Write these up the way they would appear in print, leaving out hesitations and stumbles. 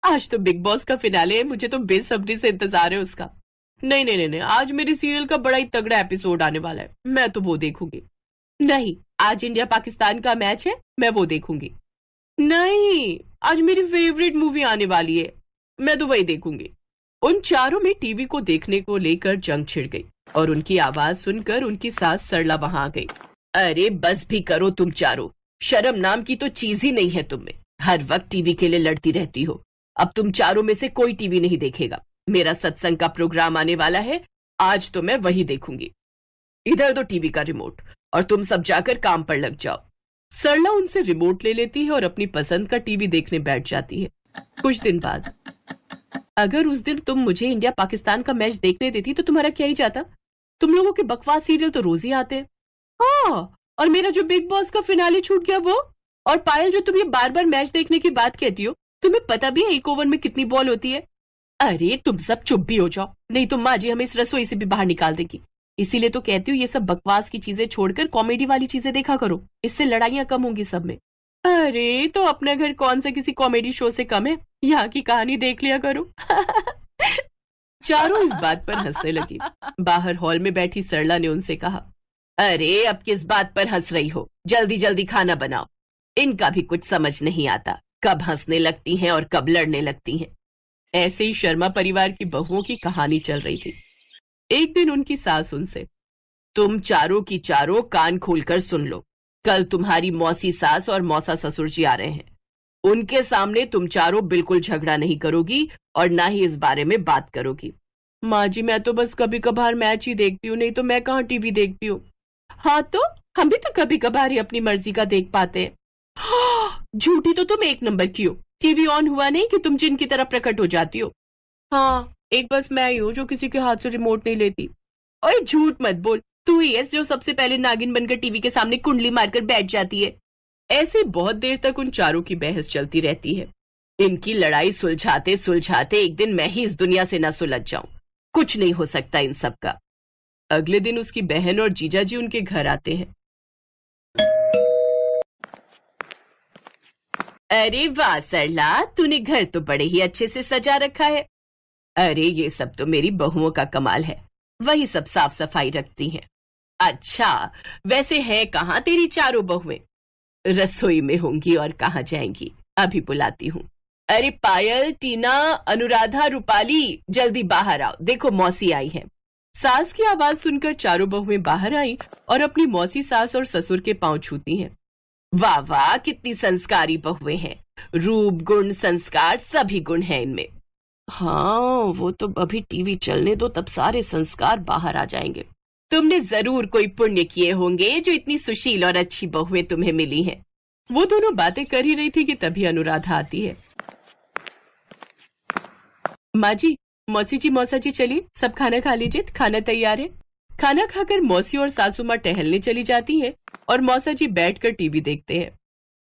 आज तो big boss का फिनाले है, मुझे तो बेसब्री से इंतजार है उसका। नहीं नहीं नहीं नहीं, आज मेरे सीरियल का बड़ा ही तगड़ा एपिसोड आने वाला है, मैं तो वो देखूंगी। नहीं, आज इंडिया पाकिस्तान का मैच है, मैं वो देखूंगी। नहीं, आज मेरी फेवरेट मूवी आने वाली है, मैं तो वही देखूंगी। उन चारों में टीवी को देखने को लेकर जंग छिड़ गई और उनकी आवाज सुनकर उनकी सास सरला वहां आ गई। अरे बस भी करो तुम चारों, शर्म नाम की तो चीज ही नहीं है तुम में, हर वक्त टीवी के लिए लड़ती रहती हो। अब तुम चारों में से कोई टीवी नहीं देखेगा, मेरा सत्संग का प्रोग्राम आने वाला है, आज तो मैं वही देखूंगी। इधर दो टीवी का रिमोट और तुम सब जाकर काम पर लग जाओ। सरला उनसे रिमोट ले लेती है और अपनी पसंद का टीवी देखने बैठ जाती है। कुछ दिन बाद, अगर उस दिन तुम मुझे इंडिया पाकिस्तान का मैच देखने देती तो तुम्हारा क्या ही जाता, तुम लोगों के बकवास सीरियल तो रोज ही आते। हाँ, और मेरा जो बिग बॉस का फिनाले छूट गया वो। और पायल, जो तुम ये बार बार मैच देखने की बात कहती हो, तुम्हें पता भी है एक ओवर में कितनी बॉल होती है? अरे तुम सब चुप भी हो जाओ, नहीं तो माँ जी हमें इस रसोई से भी बाहर निकाल देगी। इसीलिए तो कहती हूँ ये सब बकवास की चीजें छोड़कर कॉमेडी वाली चीजें देखा करो, इससे लड़ाइयां कम होंगी सब में। अरे तो अपना घर कौन सा किसी कॉमेडी शो से कम है, यहाँ की कहानी देख लिया करो। चारों इस बात पर हंसने लगी। बाहर हॉल में बैठी सरला ने उनसे कहा, अरे अब किस बात पर हंस रही हो, जल्दी जल्दी खाना बनाओ। इनका भी कुछ समझ नहीं आता, कब हंसने लगती हैं और कब लड़ने लगती हैं। ऐसे ही शर्मा परिवार की बहुओं की कहानी चल रही थी। एक दिन उनकी सास उनसे, तुम चारों की चारों कान खोलकर सुन लो, कल तुम्हारी मौसी सास और मौसा ससुर जी आ रहे हैं। उनके सामने तुम चारों बिल्कुल झगड़ा नहीं करोगी और ना ही इस बारे में बात करोगी। माँ जी मैं तो बस कभी कभार मैच ही देखती हूँ, नहीं तो मैं कहाँ टीवी देखती हूँ। हाँ तो हम भी तो कभी कभार ही अपनी मर्जी का देख पाते हैं। झूठी तो तुम एक नंबर की हो, टीवी ऑन हुआ नहीं कि तुम जिन की तरह प्रकट हो जाती हो। हाँ, एक बस मैं ही हूँ जो किसी के हाथ से रिमोट नहीं लेती। ओए झूठ मत बोल, तू ही है जो सबसे पहले नागिन बनकर टीवी के सामने कुंडली मारकर बैठ जाती है। ऐसे बहुत देर तक उन चारों की बहस चलती रहती है। इनकी लड़ाई सुलझाते सुलझाते एक दिन मैं ही इस दुनिया से न सुलझ जाऊं, कुछ नहीं हो सकता इन सब का। अगले दिन उसकी बहन और जीजा जी उनके घर आते हैं। अरे वाह सरला, तूने घर तो बड़े ही अच्छे से सजा रखा है। अरे ये सब तो मेरी बहुओं का कमाल है, वही सब साफ सफाई रखती हैं। अच्छा, वैसे है कहाँ तेरी चारों बहुएं? रसोई में होंगी और कहाँ जाएंगी, अभी बुलाती हूँ। अरे पायल, टीना, अनुराधा, रूपाली, जल्दी बाहर आओ, देखो मौसी आई है। सास की आवाज सुनकर चारों बहुएं बाहर आई और अपनी मौसी सास और ससुर के पांव छूती हैं। वाह वाह, कितनी संस्कारी बहुएं हैं, रूप गुण संस्कार सभी गुण हैं इनमें। हाँ, वो तो अभी टीवी चलने दो, तब सारे संस्कार बाहर आ जाएंगे। तुमने जरूर कोई पुण्य किए होंगे जो इतनी सुशील और अच्छी बहुएं तुम्हें मिली हैं। वो दोनों बातें कर ही रही थी कि तभी अनुराधा आती है। माँ जी, मौसी जी, मौसा जी, चलिए सब खाना खा लीजिए, खाना तैयार है। खाना खाकर मौसी और सासू माँ टहलने चली जाती है और मौसा जी बैठकर टीवी देखते हैं।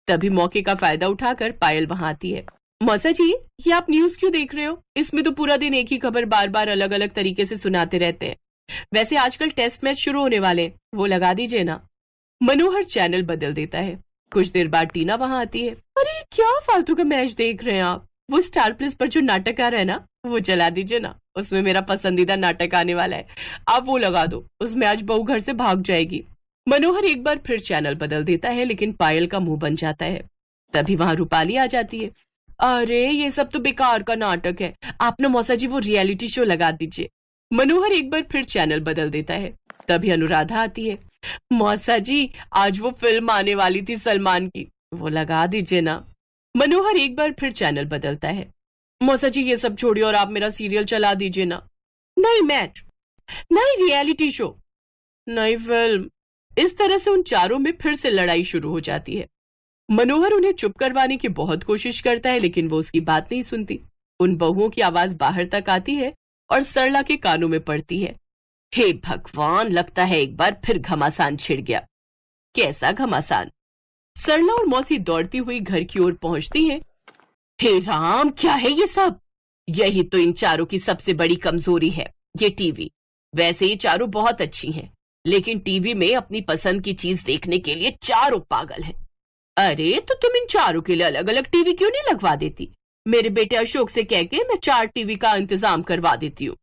तभी मौके का फायदा उठाकर पायल वहां आती है। मौसा जी, ये आप न्यूज क्यों देख रहे हो? इसमें तो पूरा दिन एक ही खबर बार बार अलग अलग तरीके से सुनाते रहते हैं। वैसे आजकल टेस्ट मैच शुरू होने वाले हैं, वो लगा दीजिए ना। मनोहर चैनल बदल देता है। कुछ देर बाद टीना वहां आती है। अरे क्या फालतू का मैच देख रहे हैं आप? वो स्टार प्लस पर जो नाटक आ रहा है ना, वो चला दीजिए ना, उसमें मेरा पसंदीदा नाटक आने वाला है, आप वो लगा दो, उसमें आज बहू घर से भाग जाएगी। मनोहर एक बार फिर चैनल बदल देता है, लेकिन पायल का मुंह बन जाता है। तभी वहां रूपाली आ जाती है। अरे ये सब तो बेकार का नाटक है, आप ना मौसा जी वो रियलिटी शो लगा दीजिए। मनोहर एक बार फिर चैनल बदल देता है। तभी अनुराधा आती है। मौसा जी, आज वो फिल्म आने वाली थी सलमान की, वो लगा दीजिए ना। मनोहर एक बार फिर चैनल बदलता है। मौसा जी ये सब छोड़िए और आप मेरा सीरियल चला दीजिए ना। नहीं मैच, नहीं रियलिटी शो, नहीं फिल्म। इस तरह से उन चारों में फिर से लड़ाई शुरू हो जाती है। मनोहर उन्हें चुप करवाने की बहुत कोशिश करता है, लेकिन वो उसकी बात नहीं सुनती। उन बहुओं की आवाज बाहर तक आती है और सरला के कानों में पड़ती है। हे भगवान, लगता है एक बार फिर घमासान छिड़ गया। कैसा घमासान? सरला और मौसी दौड़ती हुई घर की ओर पहुंचती हैं। हे राम, क्या है ये सब? यही तो इन चारों की सबसे बड़ी कमजोरी है, ये टीवी। वैसे ये चारों बहुत अच्छी हैं, लेकिन टीवी में अपनी पसंद की चीज देखने के लिए चारों पागल हैं। अरे तो तुम इन चारों के लिए अलग अलग टीवी क्यों नहीं लगवा देती? मेरे बेटे अशोक से कह के मैं 4 टीवी का इंतजाम करवा देती हूँ।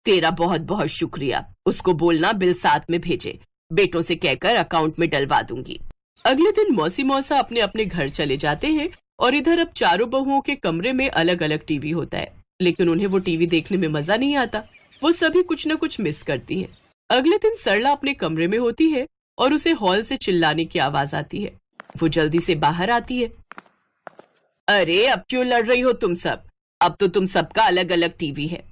तेरा बहुत बहुत शुक्रिया। उसको बोलना बिल साथ में भेजे। बेटों से कहकर अकाउंट में डलवा दूंगी। अगले दिन मौसी मौसा अपने अपने घर चले जाते हैं और इधर अब चारों बहुओं के कमरे में अलग अलग टीवी होता है, लेकिन उन्हें वो टीवी देखने में मजा नहीं आता। वो सभी कुछ न कुछ मिस करती हैं। अगले दिन सरला अपने कमरे में होती है और उसे हॉल से चिल्लाने की आवाज आती है। वो जल्दी से बाहर आती है। अरे अब क्यों लड़ रही हो तुम सब? अब तो तुम सबका अलग अलग टीवी है।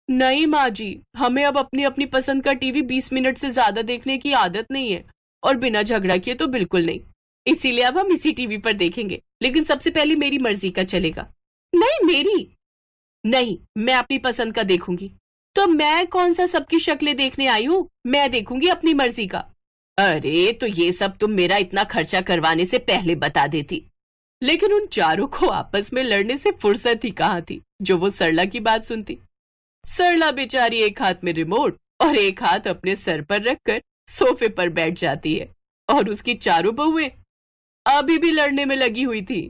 नहीं माँ जी, हमें अब अपनी अपनी पसंद का टीवी 20 मिनट से ज्यादा देखने की आदत नहीं है, और बिना झगड़ा किए तो बिल्कुल नहीं। इसीलिए अब हम इसी टीवी पर देखेंगे, लेकिन सबसे पहले मेरी मर्जी का चलेगा। नहीं मेरी नहीं, मैं अपनी पसंद का देखूंगी। तो मैं कौन सा सबकी शक्लें देखने आई हूँ? मैं देखूंगी अपनी मर्जी का। अरे तो ये सब तुम मेरा इतना खर्चा करवाने से पहले बता देती। लेकिन उन चारों को आपस में लड़ने से फुर्सत ही कहाँ थी जो वो सरला की बात सुनती। सरला बेचारी एक हाथ में रिमोट और एक हाथ अपने सर पर रखकर सोफे पर बैठ जाती है, और उसकी चारों बहुएं अभी भी लड़ने में लगी हुई थी।